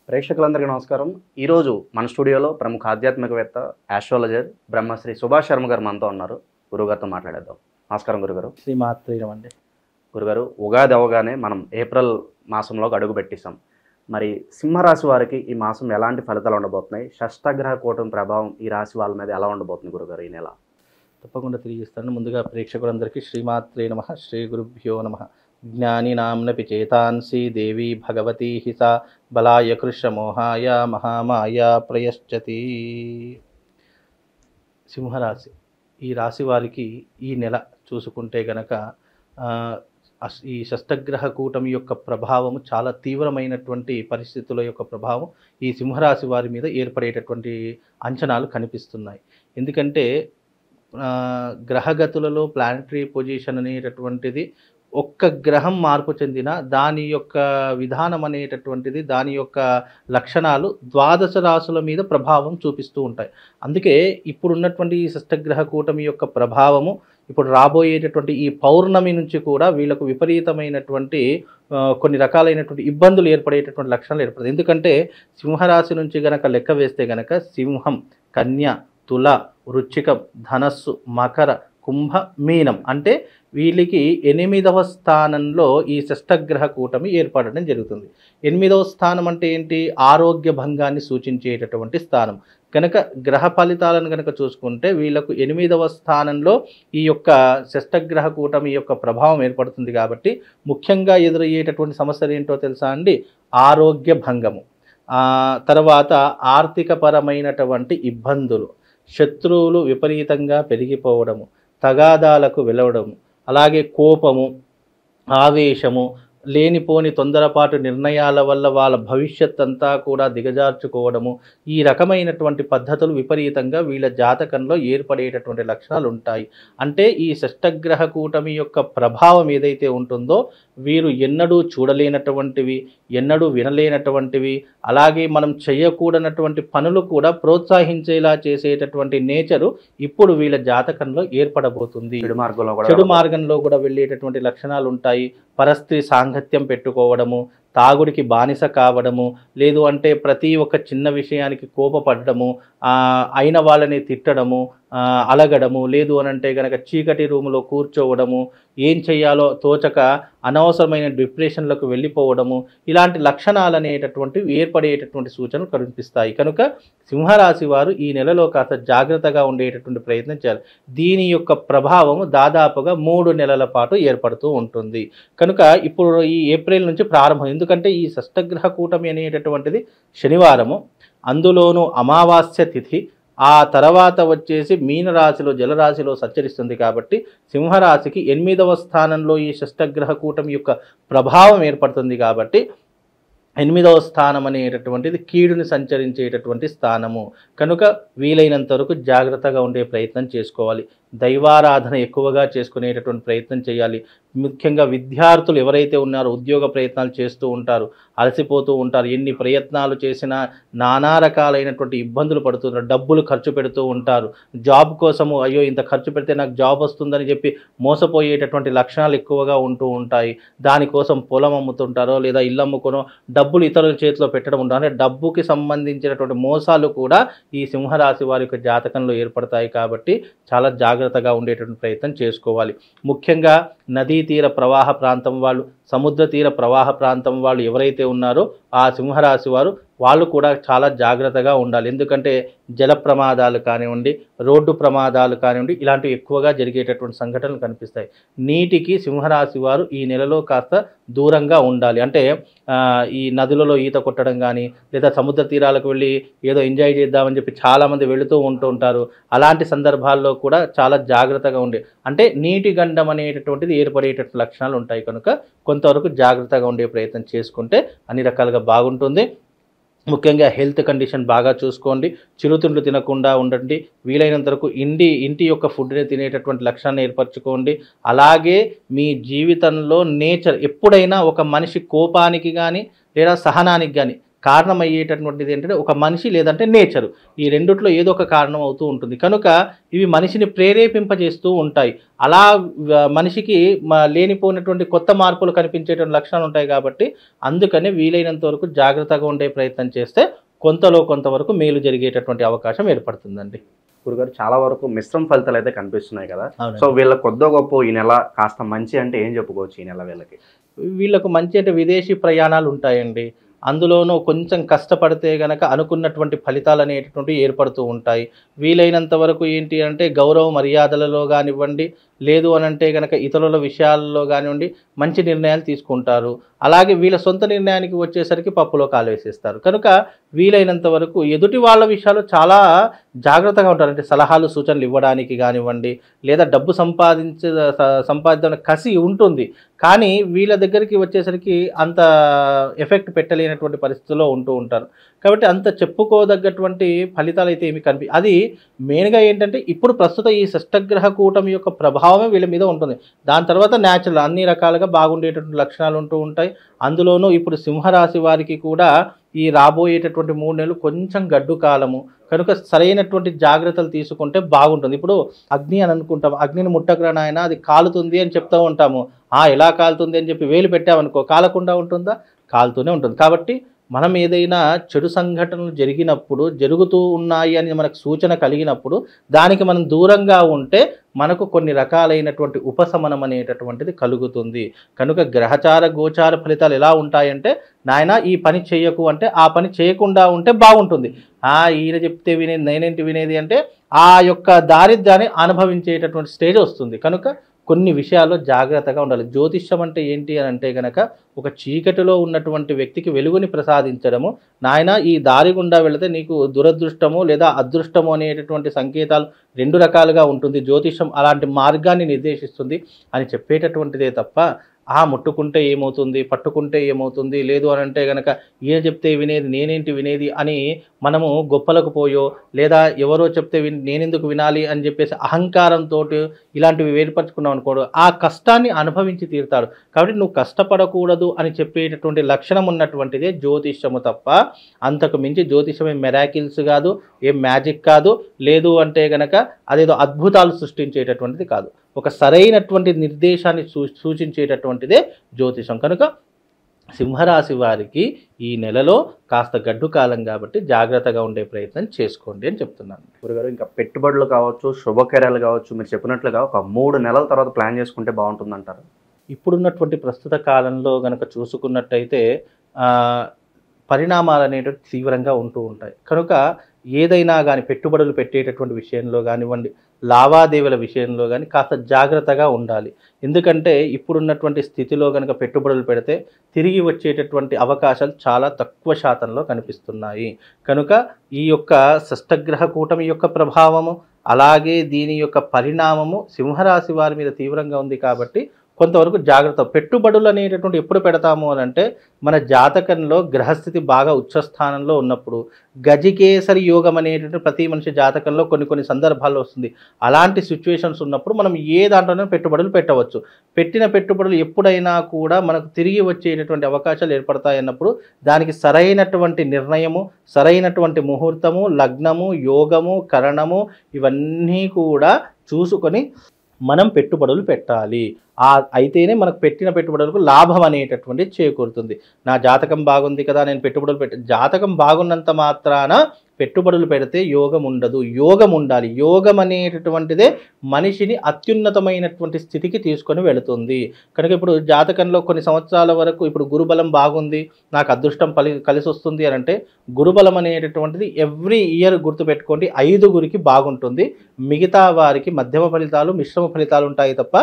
ప్రేక్షకులందరికీ నమస్కారం. ఈరోజు మన స్టూడియోలో ప్రముఖ ఆధ్యాత్మికవేత్త, ఆస్ట్రాలజర్ బ్రహ్మశ్రీ సుభాష్ శర్మ గారు మనతో ఉన్నారు. గురుగారితో మాట్లాడేద్దాం. నమస్కారం గురుగారు. శ్రీమాత్రేయం అండి. గురుగారు, ఉగాది అవగానే మనం ఏప్రిల్ మాసంలోకి అడుగు పెట్టేసాం. మరి సింహరాశి వారికి ఈ మాసం ఎలాంటి ఫలితాలు ఉండబోతున్నాయి? షష్టగ్రహ కూటమి ప్రభావం ఈ రాశి వాళ్ళ మీద ఎలా ఉండబోతుంది గురుగారు ఈ నెల? తప్పకుండా తెలియజేస్తాను. ముందుగా ప్రేక్షకులందరికీ శ్రీమాత్రే నమః, శ్రీ గురుభ్యో నమః. జ్ఞానినాంనపి చేతాంసి దేవి భగవతి హిసా బలాయ కృష్ణమోహాయ మహామాయ ప్రయశ్చతి. సింహరాశి ఈ రాశి వారికి ఈ నెల చూసుకుంటే గనక ఈ షష్టగ్రహ కూటమి యొక్క ప్రభావము చాలా తీవ్రమైనటువంటి పరిస్థితుల యొక్క ప్రభావం ఈ సింహరాశి వారి మీద ఏర్పడేటటువంటి అంచనాలు కనిపిస్తున్నాయి. ఎందుకంటే గ్రహగతులలో ప్లానటరీ పొజిషన్ అనేటటువంటిది ఒక్క గ్రహం మార్పు చెందిన దాని యొక్క విధానం అనేటటువంటిది, దాని యొక్క లక్షణాలు ద్వాదశ రాశుల మీద ప్రభావం చూపిస్తూ ఉంటాయి. అందుకే ఇప్పుడున్నటువంటి ఈ షష్టగ్రహ కూటమి యొక్క ప్రభావము ఇప్పుడు రాబోయేటటువంటి ఈ పౌర్ణమి నుంచి కూడా వీళ్ళకు విపరీతమైనటువంటి కొన్ని రకాలైనటువంటి ఇబ్బందులు ఏర్పడేటటువంటి లక్షణాలు ఏర్పడతాయి. ఎందుకంటే సింహరాశి నుంచి గనక లెక్క వేస్తే గనక సింహం, కన్య, తుల, వృశ్చికం, ధనస్సు, మకర, కుంభ, మీనం అంటే వీళ్ళకి 8వ స్థానంలో ఈ షష్టగ్రహ కూటమి ఏర్పడడం జరుగుతుంది. 8వ స్థానం అంటే ఏంటి? ఆరోగ్య భంగాన్ని సూచించేటటువంటి స్థానం. కనుక గ్రహ ఫలితాలను కనుక చూసుకుంటే వీళ్ళకు 8వ స్థానంలో ఈ యొక్క షష్టగ్రహ కూటమి యొక్క ప్రభావం ఏర్పడుతుంది. కాబట్టి ముఖ్యంగా ఎదురయ్యేటటువంటి సమస్యలు ఏంటో తెలుసా అండి? ఆరోగ్య భంగము, తర్వాత ఆర్థికపరమైనటువంటి ఇబ్బందులు, శత్రువులు విపరీతంగా పెరిగిపోవడము, తగాదాలకు వెళ్ళవడము, అలాగే కోపము, ఆవేశము, లేనిపోని తొందరపాటు నిర్ణయాల వల్ల వాళ్ళ భవిష్యత్ అంతా కూడా దిగజార్చుకోవడము, ఈ రకమైనటువంటి పద్ధతులు విపరీతంగా వీళ్ళ జాతకంలో ఏర్పడేటటువంటి లక్షణాలు ఉంటాయి. అంటే ఈ షష్టగ్రహ కూటమి యొక్క ప్రభావం ఏదైతే ఉంటుందో వీరు ఎన్నడూ చూడలేనటువంటివి, ఎన్నడూ వినలేనటువంటివి, అలాగే మనం చేయకూడనటువంటి పనులు కూడా ప్రోత్సహించేలా చేసేటటువంటి నేచరు ఇప్పుడు వీళ్ళ జాతకంలో ఏర్పడబోతుంది. చెడు మార్గంలో కూడా వెళ్ళేటటువంటి లక్షణాలు ఉంటాయి. పరస్త్రీ సాంగత్యం పెట్టుకోవడము, తాగుడికి బానిస కావడము, లేదు అంటే ప్రతి ఒక్క చిన్న విషయానికి కోపపడము, అయిన వాళ్ళని తిట్టడము, అలగడము, లేదు అని అంటే కనుక చీకటి రూములో కూర్చోవడము, ఏం చేయాలో తోచక అనవసరమైన డిప్రెషన్లకు వెళ్ళిపోవడము, ఇలాంటి లక్షణాలు అనేటటువంటివి ఏర్పడేటటువంటి సూచనలు కనిపిస్తాయి. కనుక సింహరాశి వారు ఈ నెలలో కాస్త జాగ్రత్తగా ఉండేటటువంటి ప్రయత్నం చేయాలి. దీని యొక్క ప్రభావము దాదాపుగా 3 నెలల పాటు ఏర్పడుతూ ఉంటుంది. కనుక ఇప్పుడు ఈ ఏప్రిల్ నుంచి ప్రారంభం. ఎందుకంటే ఈ షష్టగ్రహ కూటమి అనేటటువంటిది శనివారము, అందులోనూ అమావాస్య తిథి, ఆ తర్వాత వచ్చేసి మీనరాశిలో జలరాశిలో సంచరిస్తుంది. కాబట్టి సింహరాశికి 8వ స్థానంలో ఈ షష్టగ్రహ కూటమి యొక్క ప్రభావం ఏర్పడుతుంది. కాబట్టి 8వ స్థానం అనేటటువంటిది కీడుని సంచరించేటటువంటి స్థానము. కనుక వీలైనంత వరకు జాగ్రత్తగా ఉండే ప్రయత్నం చేసుకోవాలి. దైవారాధన ఎక్కువగా చేసుకునేటటువంటి ప్రయత్నం చేయాలి. ముఖ్యంగా విద్యార్థులు ఎవరైతే ఉన్నారో ఉద్యోగ ప్రయత్నాలు చేస్తూ ఉంటారు, అలసిపోతూ ఉంటారు. ఎన్ని ప్రయత్నాలు చేసినా నానా రకాలైనటువంటి ఇబ్బందులు పడుతున్నారు. డబ్బులు ఖర్చు పెడుతూ ఉంటారు. జాబ్ కోసము అయ్యో ఇంత ఖర్చు పెడితే నాకు జాబ్ వస్తుందని చెప్పి మోసపోయేటటువంటి లక్షణాలు ఎక్కువగా ఉంటూ ఉంటాయి. దానికోసం పొలం అమ్ముతుంటారో లేదా ఇల్లు అమ్ముకోనో డబ్బులు ఇతరుల చేతిలో పెట్టడం ఉంటారు. అంటే డబ్బుకి సంబంధించినటువంటి మోసాలు కూడా ఈ సింహరాశి వారి యొక్క జాతకంలో ఏర్పడతాయి. కాబట్టి చాలా జాగ్రత్తగా ఉండేటువంటి ప్రయత్నం చేసుకోవాలి. ముఖ్యంగా నదీ తీర ప్రవాహ ప్రాంతం వాళ్ళు, సముద్ర తీర ప్రవాహ ప్రాంతం వాళ్ళు ఎవరైతే ఉన్నారో ఆ సింహరాశి వారు వాళ్ళు కూడా చాలా జాగ్రత్తగా ఉండాలి. ఎందుకంటే జల ప్రమాదాలు కానివ్వండి, రోడ్డు ప్రమాదాలు కానివ్వండి, ఇలాంటివి ఎక్కువగా జరిగేటటువంటి సంఘటనలు కనిపిస్తాయి. నీటికి సింహరాశి వారు ఈ నెలలో కాస్త దూరంగా ఉండాలి. అంటే ఈ నదులలో ఈత కొట్టడం కానీ లేదా సముద్ర తీరాలకు వెళ్ళి ఏదో ఎంజాయ్ చేద్దామని చెప్పి చాలామంది వెళుతూ ఉంటారు. అలాంటి సందర్భాల్లో కూడా చాలా జాగ్రత్తగా ఉండే, అంటే నీటి గండం అనేటటువంటిది ఏర్పడేటటువంటి లక్షణాలు ఉంటాయి. కనుక కొంతవరకు జాగ్రత్తగా ఉండే ప్రయత్నం చేసుకుంటే అన్ని రకాలుగా బాగుంటుంది. ముఖ్యంగా హెల్త్ కండిషన్ బాగా చూసుకోండి. చిరుతిండ్లు తినకుండా ఉండండి. వీలైనంత వరకు ఇంటి యొక్క ఫుడ్ని తినేటటువంటి లక్షణాన్ని ఏర్పరచుకోండి. అలాగే మీ జీవితంలో నేచర్ ఎప్పుడైనా ఒక మనిషి కోపానికి కానీ లేదా సహనానికి కానీ కారణమయ్యేటటువంటిది ఏంటంటే ఒక మనిషి లేదంటే నేచరు, ఈ రెండిట్లో ఏదో ఒక కారణం అవుతూ ఉంటుంది. కనుక ఇవి మనిషిని ప్రేరేపింపజేస్తూ ఉంటాయి. అలా మనిషికి లేనిపోయినటువంటి కొత్త మార్పులు కనిపించేటువంటి లక్షణాలు ఉంటాయి. కాబట్టి అందుకని వీలైనంత వరకు జాగ్రత్తగా ఉండే ప్రయత్నం చేస్తే కొంతవరకు మేలు జరిగేటటువంటి అవకాశం ఏర్పడుతుందండి. గురుగారు చాలా వరకు మిశ్రమ ఫలితాలు అయితే కనిపిస్తున్నాయి కదా. అవునండి. సో వీళ్ళ కొద్దో గొప్ప ఈ నెల కాస్త మంచి అంటే ఏం చెప్పుకోవచ్చు ఈ నెల వీళ్ళకి? వీళ్ళకు మంచి అంటే విదేశీ ప్రయాణాలు ఉంటాయండి. అందులోనూ కొంచెం కష్టపడితే గనక అనుకున్నటువంటి ఫలితాలు అనేటటువంటివి ఏర్పడుతూ ఉంటాయి. వీలైనంత వరకు ఏంటి అంటే గౌరవ మర్యాదలలో కానివ్వండి, లేదు అని అంటే గనక ఇతరుల విషయాల్లో కానివ్వండి మంచి నిర్ణయాలు తీసుకుంటారు. అలాగే వీళ్ళ సొంత నిర్ణయానికి వచ్చేసరికి పప్పులో కాలు వేసేస్తారు. కనుక వీలైనంత వరకు ఎదుటి వాళ్ళ విషయాలు చాలా జాగ్రత్తగా ఉంటారు. అంటే సలహాలు సూచనలు ఇవ్వడానికి కానివ్వండి, లేదా డబ్బు సంపాదించిన కసి ఉంటుంది. కానీ వీళ్ళ దగ్గరికి వచ్చేసరికి అంత ఎఫెక్ట్ పెట్టలేనటువంటి పరిస్థితుల్లో ఉంటూ ఉంటారు. కాబట్టి అంత చెప్పుకోదగ్గటువంటి ఫలితాలు అయితే ఏమి అది మెయిన్గా ఏంటంటే ఇప్పుడు ప్రస్తుత ఈ షష్టగ్రహ కూటమి యొక్క ప్రభావమే వీళ్ళ మీద ఉంటుంది. దాని తర్వాత న్యాచురల్ అన్ని రకాలుగా బాగుండేటటువంటి లక్షణాలు ఉంటూ ఉంటాయి. అందులోనూ ఇప్పుడు సింహరాశి వారికి కూడా ఈ రాబోయేటటువంటి 3 నెలలు కొంచెం గడ్డు కాలము కనుక సరైనటువంటి జాగ్రత్తలు తీసుకుంటే బాగుంటుంది. ఇప్పుడు అగ్ని అని అనుకుంటాం, అగ్నిని ముట్టకురా నాయన అది కాలుతుంది అని చెప్తూ ఉంటాము. ఎలా కాలుతుంది అని చెప్పి వేలు పెట్టామనుకో కాలకుండా ఉంటుందా? కాలుతూనే ఉంటుంది. కాబట్టి మనం ఏదైనా చెడు సంఘటనలు జరుగుతూ ఉన్నాయి అని మనకు సూచన కలిగినప్పుడు దానికి మనం దూరంగా ఉంటే మనకు కొన్ని రకాలైనటువంటి ఉపశమనం అనేటటువంటిది కలుగుతుంది. కనుక గ్రహచార గోచార ఫలితాలు ఎలా ఉంటాయంటే నాయన ఈ పని చేయకు అంటే ఆ పని చేయకుండా ఉంటే బాగుంటుంది. ఈయన చెప్తే వినేది నేనేంటి వినేది అంటే ఆ యొక్క దారిద్ర్యాన్ని అనుభవించేటటువంటి స్టేజ్ వస్తుంది. కనుక కొన్ని విషయాల్లో జాగ్రత్తగా ఉండాలి. జ్యోతిష్యం అంటే ఏంటి అని అంటే కనుక ఒక చీకటిలో ఉన్నటువంటి వ్యక్తికి వెలుగుని ప్రసాదించడము. నాయన ఈ దారి గుండా వెళితే నీకు దురదృష్టము లేదా అదృష్టము అనేటటువంటి సంకేతాలు 2 రకాలుగా ఉంటుంది. జ్యోతిష్యం అలాంటి మార్గాన్ని నిర్దేశిస్తుంది అని చెప్పేటటువంటిదే తప్ప ముట్టుకుంటే ఏమవుతుంది, పట్టుకుంటే ఏమవుతుంది, లేదు అని అంటే కనుక ఈయన చెప్తే వినేది నేనేంటి వినేది అని మనము గొప్పలకు పోయో లేదా ఎవరో చెప్తే నేనెందుకు వినాలి అని చెప్పేసి అహంకారంతో ఇలాంటివి ఏర్పరచుకున్నాం అనుకోడు ఆ కష్టాన్ని అనుభవించి తీరుతాడు. కాబట్టి నువ్వు కష్టపడకూడదు అని చెప్పేటటువంటి లక్షణం ఉన్నటువంటిదే జ్యోతిష్యము తప్ప అంతకు మించి జ్యోతిష్యం ఏం మెరాకిల్స్ కాదు, ఏం మ్యాజిక్ కాదు, లేదు అంటే కనుక అదేదో అద్భుతాలు సృష్టించేటటువంటిది కాదు. ఒక సరైనటువంటి నిర్దేశాన్ని సూచించేటటువంటిదే జ్యోతిషం. కనుక సింహరాశి వారికి ఈ నెలలో కాస్త గడ్డు కాలం కాబట్టి జాగ్రత్తగా ఉండే ప్రయత్నం చేసుకోండి అని చెప్తున్నాను. గురుగారు ఇంకా పెట్టుబడులు కావచ్చు, శుభకార్యాలు కావచ్చు, మీరు చెప్పినట్లుగా ఒక 3 నెలల తర్వాత ప్లాన్ చేసుకుంటే బాగుంటుందంటారు? ఇప్పుడున్నటువంటి ప్రస్తుత కాలంలో కనుక చూసుకున్నట్టయితే పరిణామాలు అనేటువంటి తీవ్రంగా ఉంటూ ఉంటాయి. కనుక ఏదైనా కానీ పెట్టుబడులు పెట్టేటటువంటి విషయంలో కానివ్వండి, లావాదేవీల విషయంలో కానీ కాస్త జాగ్రత్తగా ఉండాలి. ఎందుకంటే ఇప్పుడున్నటువంటి స్థితిలో కనుక పెట్టుబడులు పెడితే తిరిగి వచ్చేటటువంటి అవకాశాలు చాలా తక్కువ శాతంలో కనిపిస్తున్నాయి. కనుక ఈ యొక్క షష్టగ్రహ కూటమి యొక్క ప్రభావము అలాగే దీని యొక్క పరిణామము సింహరాశి వారి మీద తీవ్రంగా ఉంది. కాబట్టి కొంతవరకు జాగ్రత్త. పెట్టుబడులు అనేటటువంటి ఎప్పుడు పెడతాము అని అంటే మన జాతకంలో గ్రహస్థితి బాగా ఉచ్చస్థానంలో ఉన్నప్పుడు గజకేసరి యోగం అనేటువంటి ప్రతి మనిషి జాతకంలో కొన్ని సందర్భాల్లో వస్తుంది. అలాంటి సిచ్యువేషన్స్ ఉన్నప్పుడు మనం ఏ దాంట్లోనే పెట్టుబడులు పెట్టవచ్చు. పెట్టిన పెట్టుబడులు ఎప్పుడైనా కూడా మనకు తిరిగి వచ్చేటటువంటి అవకాశాలు ఏర్పడతాయి అన్నప్పుడు దానికి సరైనటువంటి నిర్ణయము, సరైనటువంటి ముహూర్తము, లగ్నము, యోగము, కరణము ఇవన్నీ కూడా చూసుకొని మనం పెట్టుబడులు పెట్టాలి. అయితేనే మనకు పెట్టిన పెట్టుబడులకు లాభం అనేటటువంటిది చేకూరుతుంది. నా జాతకం బాగుంది కదా నేను పెట్టుబడులు జాతకం బాగున్నంత మాత్రాన పెట్టుబడులు పెడితే యోగం ఉండదు. యోగం ఉండాలి. యోగం అనేటటువంటిదే మనిషిని అత్యున్నతమైనటువంటి స్థితికి తీసుకొని వెళుతుంది. కనుక ఇప్పుడు జాతకంలో కొన్ని సంవత్సరాల వరకు ఇప్పుడు గురుబలం బాగుంది, నాకు అదృష్టం కలిసి వస్తుంది అని అంటే గురుబలం అనేటటువంటిది ఎవ్రీ ఇయర్ గుర్తుపెట్టుకోండి 5గురికి బాగుంటుంది. మిగతా వారికి మధ్యమ ఫలితాలు, మిశ్రమ ఫలితాలు ఉంటాయి తప్ప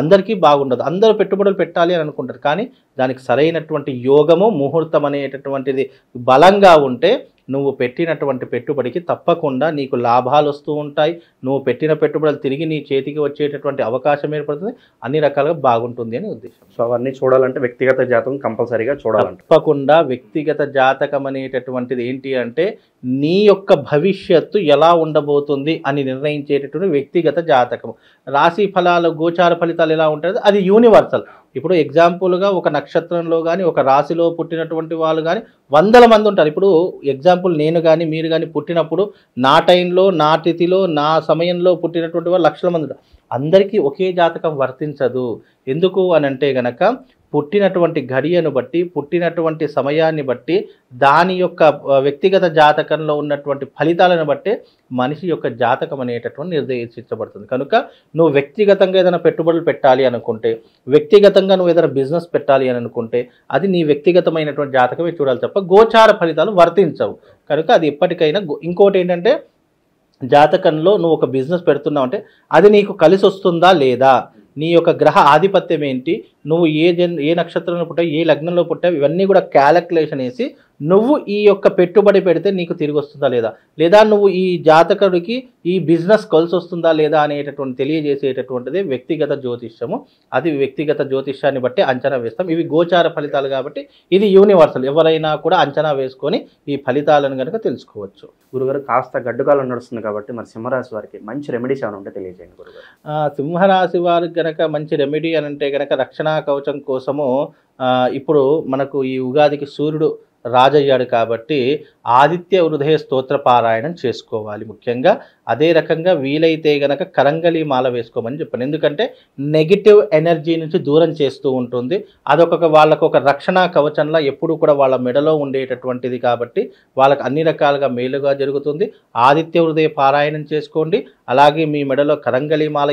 అందరికీ బాగుండదు. అందరూ పెట్టుబడులు పెట్టాలి అని అనుకుంటారు. కానీ దానికి సరైనటువంటి యోగము, ముహూర్తం అనేటటువంటిది బలంగా ఉంటే నువ్వు పెట్టినటువంటి పెట్టుబడికి తప్పకుండా నీకు లాభాలు వస్తూ ఉంటాయి. నువ్వు పెట్టిన పెట్టుబడులు తిరిగి నీ చేతికి వచ్చేటటువంటి అవకాశం ఏర్పడుతుంది. అన్ని రకాలుగా బాగుంటుంది అని ఉద్దేశం. సో అవన్నీ చూడాలంటే వ్యక్తిగత జాతకం కంపల్సరీగా చూడాలంటే తప్పకుండా వ్యక్తిగత జాతకం అనేటటువంటిది ఏంటి అంటే నీ యొక్క భవిష్యత్తు ఎలా ఉండబోతుంది అని నిర్ణయించేటటువంటి వ్యక్తిగత జాతకం. రాశి ఫలాలు, గోచార ఫలితాలు ఎలా ఉంటుంది అది యూనివర్సల్. ఇప్పుడు ఎగ్జాంపుల్గా ఒక నక్షత్రంలో కానీ ఒక రాశిలో పుట్టినటువంటి వాళ్ళు కానీ వందల మంది ఉంటారు. ఇప్పుడు ఎగ్జాంపుల్ నేను కానీ మీరు కానీ పుట్టినప్పుడు నా టైంలో నా తిథిలో నా సమయంలో పుట్టినటువంటి వాళ్ళు లక్షల మంది ఉంటారు. అందరికీ ఒకే జాతకం వర్తించదు. ఎందుకు అని అంటే గనక పుట్టినటువంటి ఘడియను బట్టి పుట్టినటువంటి సమయాన్ని బట్టి దాని యొక్క వ్యక్తిగత జాతకంలో ఉన్నటువంటి ఫలితాలను బట్టే మనిషి యొక్క జాతకం అనేటటువంటి నిర్దేశించబడుతుంది. కనుక నువ్వు వ్యక్తిగతంగా ఏదైనా పెట్టుబడులు పెట్టాలి అనుకుంటే, వ్యక్తిగతంగా నువ్వు ఏదైనా బిజినెస్ పెట్టాలి అని అనుకుంటే అది నీ వ్యక్తిగతమైనటువంటి జాతకమే చూడాలి తప్ప గోచార ఫలితాలు వర్తించవు. కనుక అది ఎప్పటికైనా ఇంకోటి ఏంటంటే జాతకంలో నువ్వు ఒక బిజినెస్ పెడుతున్నావు అంటే అది నీకు కలిసి వస్తుందా లేదా, నీ యొక్క గ్రహ ఆధిపత్యం ఏంటి, నువ్వు ఏ నక్షత్రంలో పుట్టావు, ఏ లగ్నంలో పుట్టావు, ఇవన్నీ కూడా క్యాలిక్యులేషన్ వేసి నువ్వు ఈ యొక్క పెట్టుబడి పెడితే నీకు తిరిగి వస్తుందా లేదా, లేదా నువ్వు ఈ జాతకుడికి ఈ బిజినెస్ కలిసి వస్తుందా లేదా అనేటటువంటి తెలియజేసేటటువంటిది వ్యక్తిగత జ్యోతిష్యము. అది వ్యక్తిగత జ్యోతిష్యాన్ని బట్టి అంచనా వేస్తాం. ఇవి గోచార ఫలితాలు కాబట్టి ఇది యూనివర్సల్, ఎవరైనా కూడా అంచనా వేసుకొని ఈ ఫలితాలను కనుక తెలుసుకోవచ్చు. గురుగారు కాస్త గడ్డుకాలం నడుస్తుంది కాబట్టి మరి సింహరాశి వారికి మంచి రెమెడీస్ ఏమైనా ఉంటే తెలియజేయండి గురుగారు. సింహరాశి వారికి కనుక మంచి రెమెడీ అని అంటే కనుక రక్షణా కవచం కోసము ఇప్పుడు మనకు ఈ ఉగాదికి సూర్యుడు రాజయ్యాడు కాబట్టి ఆదిత్య హృదయ స్తోత్ర పారాయణం చేసుకోవాలి ముఖ్యంగా. అదే రకంగా వీలైతే గనక కరంగలి మాల వేసుకోమని చెప్పాను. ఎందుకంటే నెగిటివ్ ఎనర్జీ నుంచి దూరం చేస్తూ ఉంటుంది. వాళ్ళకు ఒక రక్షణ కవచంలా ఎప్పుడు కూడా వాళ్ళ మెడలో ఉండేటటువంటిది కాబట్టి వాళ్ళకి అన్ని రకాలుగా మేలుగా జరుగుతుంది. ఆదిత్య హృదయ పారాయణం చేసుకోండి. అలాగే మీ మెడలో కరంగలి మాల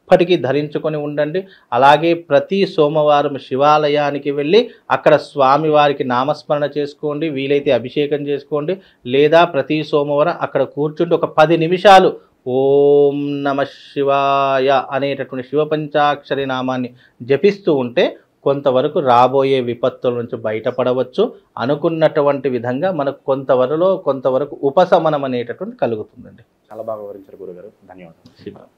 ఎప్పటికీ ధరించుకొని ఉండండి. అలాగే ప్రతి సోమవారం శివాలయానికి వెళ్ళి అక్కడ స్వామివారికి నామస్మరణ చేసుకోండి. వీలైతే అభిషేకం చేసుకోండి. లేదా ప్రతి సోమవారం అక్కడ కూర్చుంటూ ఒక 10 నిమిషాలు ఓం నమ శివాయ అనేటటువంటి శివపంచాక్షరి నామాన్ని జపిస్తూ ఉంటే కొంతవరకు రాబోయే విపత్తుల నుంచి బయటపడవచ్చు. అనుకున్నటువంటి విధంగా మనకు కొంతవరకు ఉపశమనం అనేటటువంటి కలుగుతుందండి. చాలా బాగా వివరించారు గురుగారు. ధన్యవాదాలు.